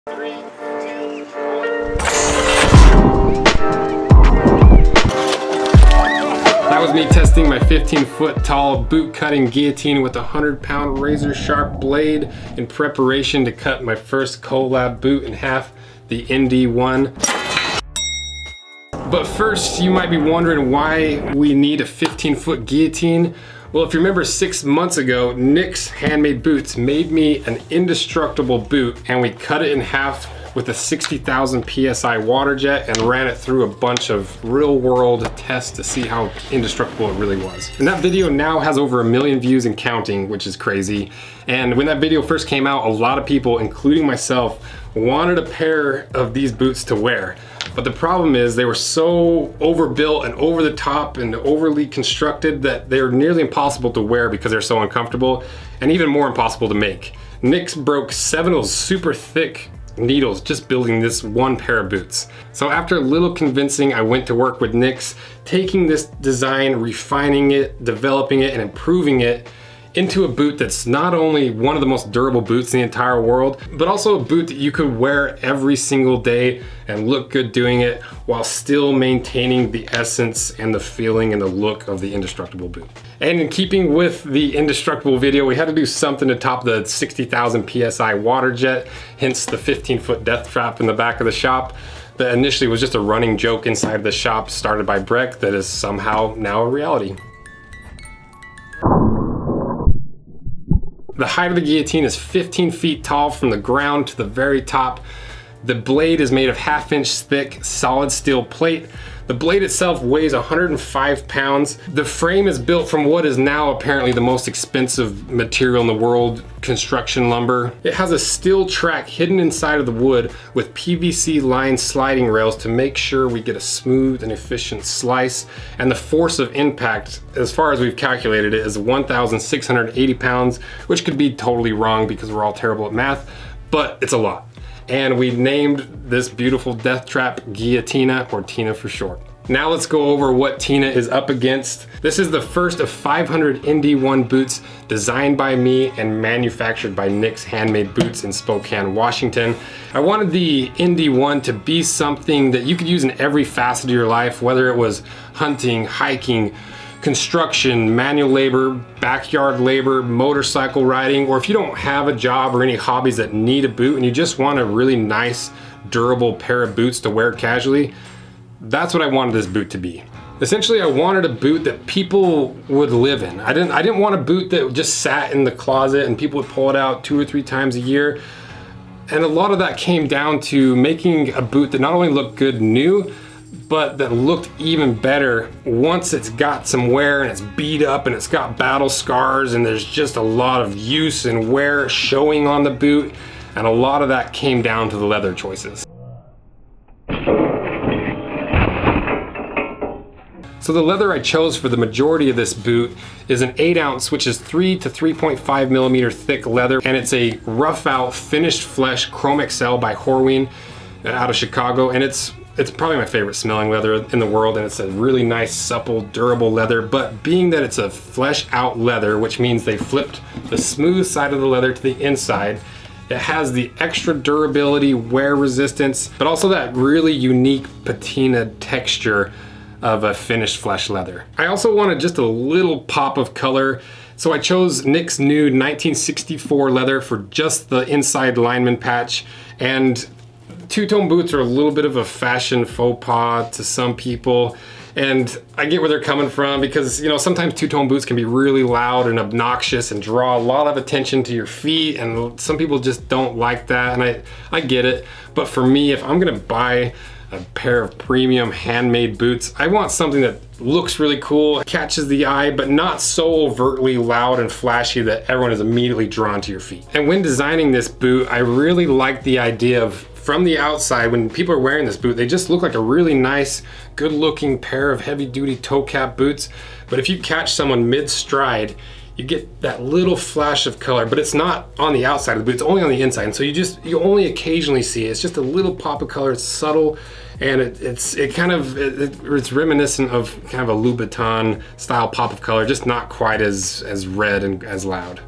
3, 2, 1. That was me testing my 15-foot tall boot cutting guillotine with a 100-pound razor sharp blade in preparation to cut my first collab boot in half, the ND1. But first, you might be wondering why we need a 15-foot guillotine. Well, if you remember 6 months ago, Nick's Handmade Boots made me an indestructible boot, and we cut it in half with a 60,000 PSI water jet and ran it through a bunch of real-world tests to see how indestructible it really was. And that video now has over 1 million views and counting, which is crazy. And when that video first came out, a lot of people, including myself, wanted a pair of these boots to wear. But the problem is they were so overbuilt and over the top and overly constructed that they were nearly impossible to wear because they're so uncomfortable, and even more impossible to make. Nick's broke 7 of those super thick needles just building this one pair of boots. So after a little convincing, I went to work with Nick's, taking this design, refining it, developing it, and improving it into a boot that's not only one of the most durable boots in the entire world, but also a boot that you could wear every single day and look good doing it while still maintaining the essence and the feeling and the look of the indestructible boot. And in keeping with the indestructible video, we had to do something to top the 60,000 PSI water jet, hence the 15-foot death trap in the back of the shop that initially was just a running joke inside the shop started by Breck that is somehow now a reality. The height of the guillotine is 15 feet tall from the ground to the very top. The blade is made of 1/2 inch thick solid steel plate. The blade itself weighs 105 pounds. The frame is built from what is now apparently the most expensive material in the world, construction lumber. It has a steel track hidden inside of the wood with PVC lined sliding rails to make sure we get a smooth and efficient slice. And the force of impact, as far as we've calculated it, is 1,680 pounds, which could be totally wrong because we're all terrible at math, but it's a lot. And we named this beautiful death trap Guillotina, or Tina for short. Now let's go over what Tina is up against. This is the first of 500 ND1 boots designed by me and manufactured by Nick's Handmade Boots in Spokane, Washington. I wanted the ND1 to be something that you could use in every facet of your life, whether it was hunting, hiking, construction, manual labor, backyard labor, motorcycle riding, or if you don't have a job or any hobbies that need a boot and you just want a really nice, durable pair of boots to wear casually, that's what I wanted this boot to be. Essentially, I wanted a boot that people would live in. I didn't want a boot that just sat in the closet and people would pull it out 2 or 3 times a year. And a lot of that came down to making a boot that not only looked good new, but that looked even better once it's got some wear and it's beat up and it's got battle scars and there's just a lot of use and wear showing on the boot, and a lot of that came down to the leather choices. So the leather I chose for the majority of this boot is an 8-ounce, which is 3 to 3.5 millimeter thick leather, and it's a rough out finished flesh Chrome XL by Horween out of Chicago, and it's probably my favorite smelling leather in the world, and it's a really nice, supple, durable leather. But being that it's a flesh out leather, which means they flipped the smooth side of the leather to the inside, it has the extra durability, wear resistance, but also that really unique patina texture of a finished flesh leather. I also wanted just a little pop of color, so I chose Nick's new 1964 leather for just the inside lineman patch. And two-tone boots are a little bit of a fashion faux pas to some people, and I get where they're coming from because, you know, sometimes two-tone boots can be really loud and obnoxious and draw a lot of attention to your feet, and some people just don't like that, and I get it. But for me, if I'm gonna buy a pair of premium handmade boots, I want something that looks really cool, catches the eye, but not so overtly loud and flashy that everyone is immediately drawn to your feet. And when designing this boot, I really like the idea of, from the outside, when people are wearing this boot, they just look like a really nice, good looking pair of heavy duty toe cap boots. But if you catch someone mid-stride, you get that little flash of color, but it's not on the outside of the boot, it's only on the inside. And so you only occasionally see it. It's just a little pop of color, it's subtle, and it's reminiscent of kind of a Louboutin style pop of color, just not quite as red and as loud.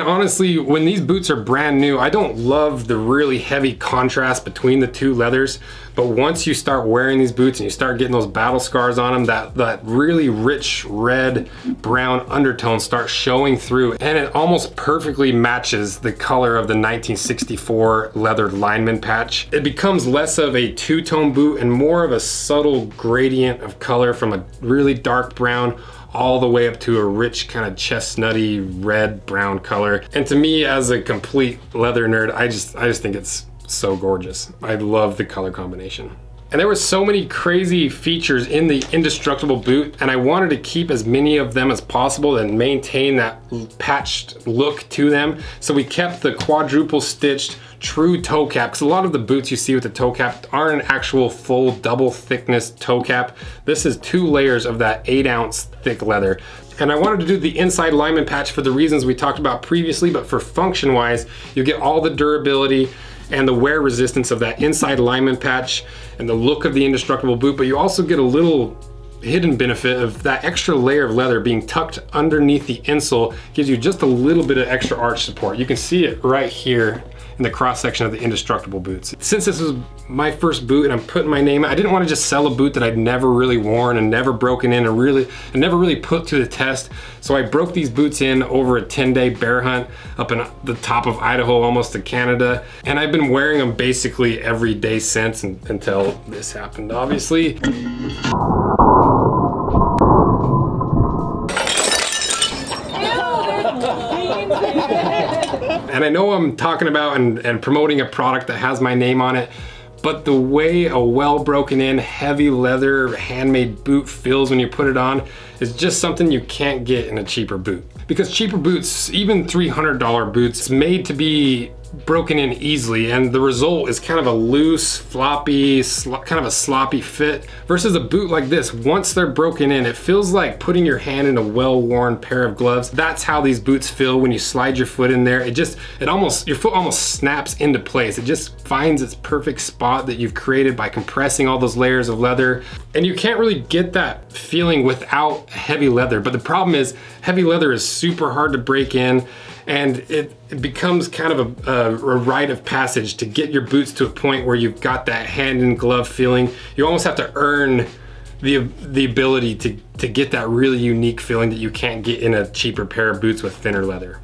honestly, when these boots are brand new, I don't love the really heavy contrast between the two leathers. But once you start wearing these boots and you start getting those battle scars on them, that really rich red brown undertone starts showing through, and it almost perfectly matches the color of the 1964 leather lineman patch. It becomes less of a two-tone boot and more of a subtle gradient of color from a really dark brown all the way up to a rich kind of chestnutty red brown color. And to me, as a complete leather nerd, I just think it's so gorgeous. I love the color combination. And there were so many crazy features in the indestructible boot, and I wanted to keep as many of them as possible and maintain that patched look to them. So we kept the quadruple stitched true toe cap, because a lot of the boots you see with the toe cap aren't an actual full double thickness toe cap. This is 2 layers of that 8-ounce thick leather. And I wanted to do the inside lineman patch for the reasons we talked about previously, but for function wise, you get all the durability and the wear resistance of that inside lineman patch and the look of the indestructible boot, but you also get a little hidden benefit of that extra layer of leather being tucked underneath the insole. Gives you just a little bit of extra arch support. You can see it right here in the cross section of the indestructible boots. Since this was my first boot and I'm putting my name, I didn't want to just sell a boot that I'd never really worn and never broken in and never really put to the test. So I broke these boots in over a 10-day bear hunt up in the top of Idaho, almost to Canada. And I've been wearing them basically every day since until this happened, obviously. And I know I'm talking about and promoting a product that has my name on it, but the way a well broken in heavy leather handmade boot feels when you put it on is just something you can't get in a cheaper boot. Because cheaper boots, even $300 boots, it's made to be broken in easily, and the result is kind of a loose, floppy, kind of a sloppy fit, versus a boot like this. Once they're broken in, it feels like putting your hand in a well-worn pair of gloves. That's how these boots feel when you slide your foot in there. Your foot almost snaps into place. It just finds its perfect spot that you've created by compressing all those layers of leather. And you can't really get that feeling without heavy leather. But the problem is, heavy leather is super hard to break in, and it becomes kind of a rite of passage to get your boots to a point where you've got that hand in glove feeling. You almost have to earn the ability to get that really unique feeling that you can't get in a cheaper pair of boots with thinner leather.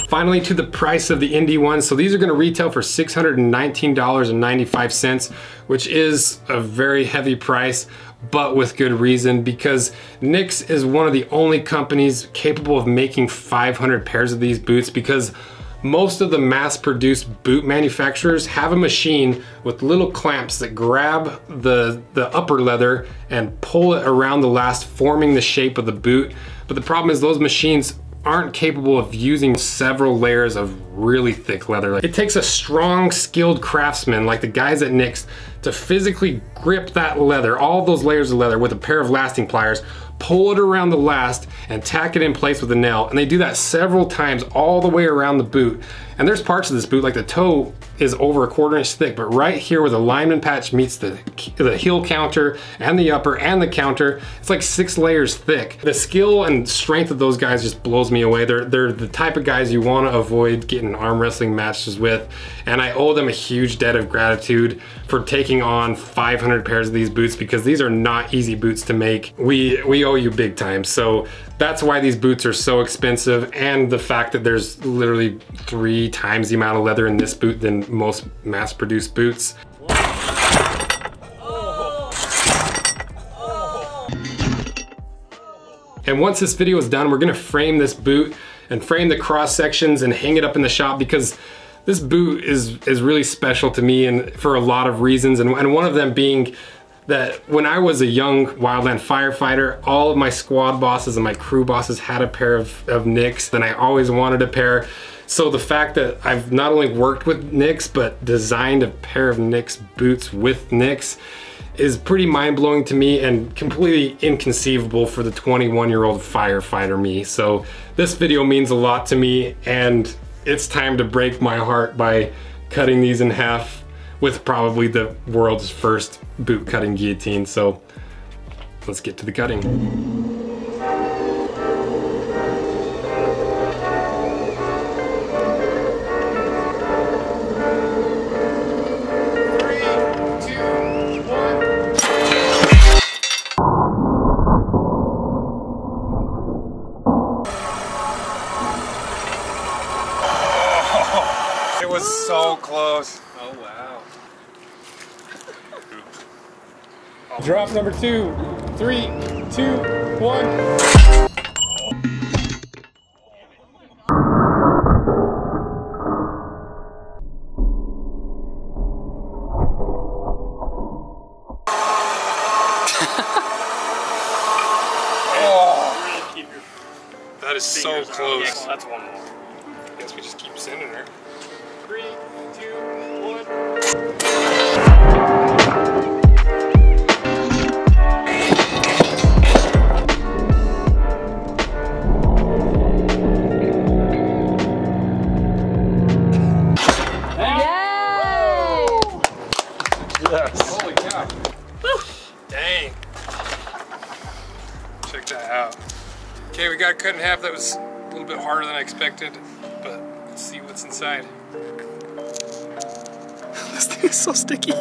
Finally, to the price of the Indy ones. So these are gonna retail for $619.95, which is a very heavy price, but with good reason, because Nix is one of the only companies capable of making 500 pairs of these boots, because most of the mass-produced boot manufacturers have a machine with little clamps that grab the upper leather and pull it around the last, forming the shape of the boot. But the problem is those machines aren't capable of using several layers of really thick leather. It takes a strong, skilled craftsman like the guys at Nix to physically grip that leather, all those layers of leather, with a pair of lasting pliers, pull it around the last, and tack it in place with a nail. And they do that several times all the way around the boot. And there's parts of this boot, like the toe is over a 1/4 inch thick, but right here where the lineman patch meets the heel counter and the upper and the counter, it's like 6 layers thick. The skill and strength of those guys just blows me away. They're the type of guys you want to avoid getting arm wrestling matches with, and I owe them a huge debt of gratitude for taking on 500 pairs of these boots, because these are not easy boots to make. We owe you big time. So that's why these boots are so expensive, and the fact that there's literally 3 times the amount of leather in this boot than most mass-produced boots. And once this video is done, we're gonna frame this boot and frame the cross sections and hang it up in the shop, because this boot is really special to me, and for a lot of reasons, and one of them being that when I was a young wildland firefighter, all of my squad bosses and my crew bosses had a pair of Nix, and I always wanted a pair. So the fact that I've not only worked with Nix, but designed a pair of Nix boots with Nix is pretty mind-blowing to me and completely inconceivable for the 21-year-old firefighter me. So this video means a lot to me, and it's time to break my heart by cutting these in half with probably the world's first boot cutting guillotine. So let's get to the cutting. It was so close. Oh wow. Drop number 2. 3, 2, 1. That is so close. Yeah, that's one more. I guess we just keep sending her. 3, 2, 1. Yes. Holy cow. Woo. Dang. Check that out. Okay, we got it cut in half. That was a little bit harder than I expected, but let's see what's inside. This thing is so sticky.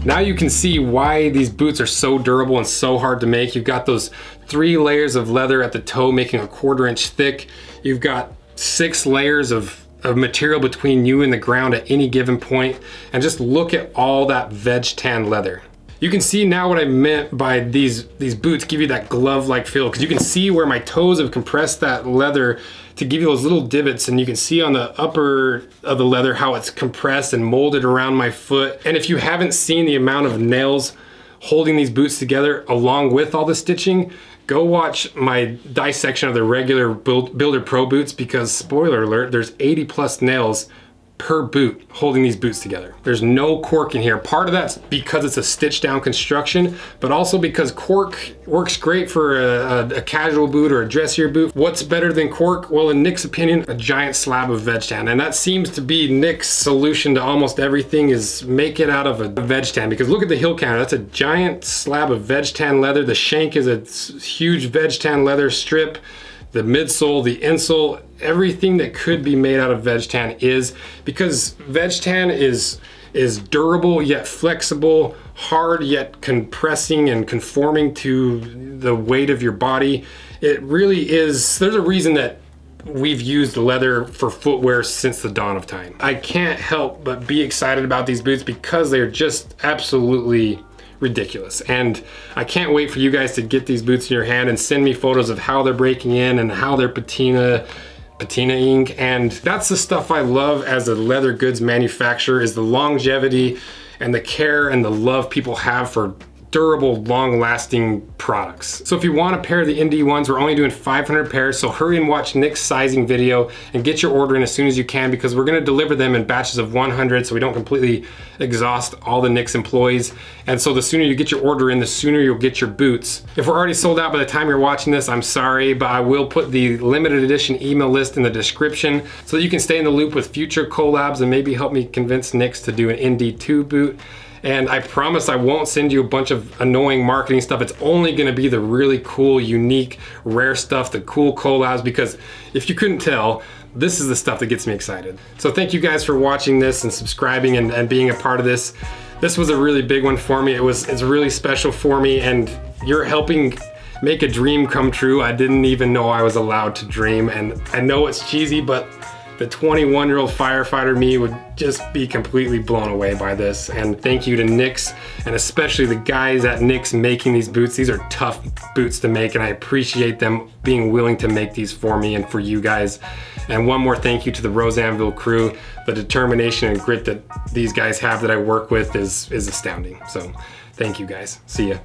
Now you can see why these boots are so durable and so hard to make. You've got those 3 layers of leather at the toe making a 1/4 inch thick. You've got 6 layers of material between you and the ground at any given point. And just look at all that veg tan leather. You can see now what I meant by these boots give you that glove-like feel, because you can see where my toes have compressed that leather to give you those little divots, and you can see on the upper of the leather how it's compressed and molded around my foot. And if you haven't seen the amount of nails holding these boots together along with all the stitching, go watch my dissection of the regular Builder Pro boots, because spoiler alert, there's 80+ nails per boot holding these boots together. There's no cork in here. Part of that's because it's a stitched down construction, but also because cork works great for a casual boot or a dressier boot. What's better than cork? Well, in Nick's opinion, a giant slab of veg tan. And that seems to be Nick's solution to almost everything, is make it out of a veg tan. Because look at the heel counter. That's a giant slab of veg tan leather. The shank is a huge veg tan leather strip. The midsole, the insole, everything that could be made out of veg tan is, because veg tan is durable yet flexible, hard yet compressing and conforming to the weight of your body. It really is. There's a reason that we've used leather for footwear since the dawn of time. I can't help but be excited about these boots because they're just absolutely ridiculous. And I can't wait for you guys to get these boots in your hand and send me photos of how they're breaking in and how they're patinaing. And that's the stuff I love as a leather goods manufacturer, is the longevity and the care and the love people have for durable, long-lasting products. So if you want a pair of the ND ones, we're only doing 500 pairs, so hurry and watch Nick's sizing video and get your order in as soon as you can, because we're gonna deliver them in batches of 100 so we don't completely exhaust all the Nick's employees. And so the sooner you get your order in, the sooner you'll get your boots. If we're already sold out by the time you're watching this, I'm sorry, but I will put the limited edition email list in the description so that you can stay in the loop with future collabs and maybe help me convince Nick's to do an ND2 boot. And I promise I won't send you a bunch of annoying marketing stuff. It's only gonna be the really cool, unique, rare stuff, the cool collabs, because if you couldn't tell, this is the stuff that gets me excited. So thank you guys for watching this and subscribing and being a part of this. This was a really big one for me. It's really special for me, and you're helping make a dream come true. I didn't even know I was allowed to dream, and I know it's cheesy, but the 21-year-old firefighter me would just be completely blown away by this. And thank you to Nick's, and especially the guys at Nick's making these boots. These are tough boots to make, and I appreciate them being willing to make these for me and for you guys. And one more thank you to the Rose Anvil crew. The determination and grit that these guys have that I work with is astounding. So thank you guys. See ya.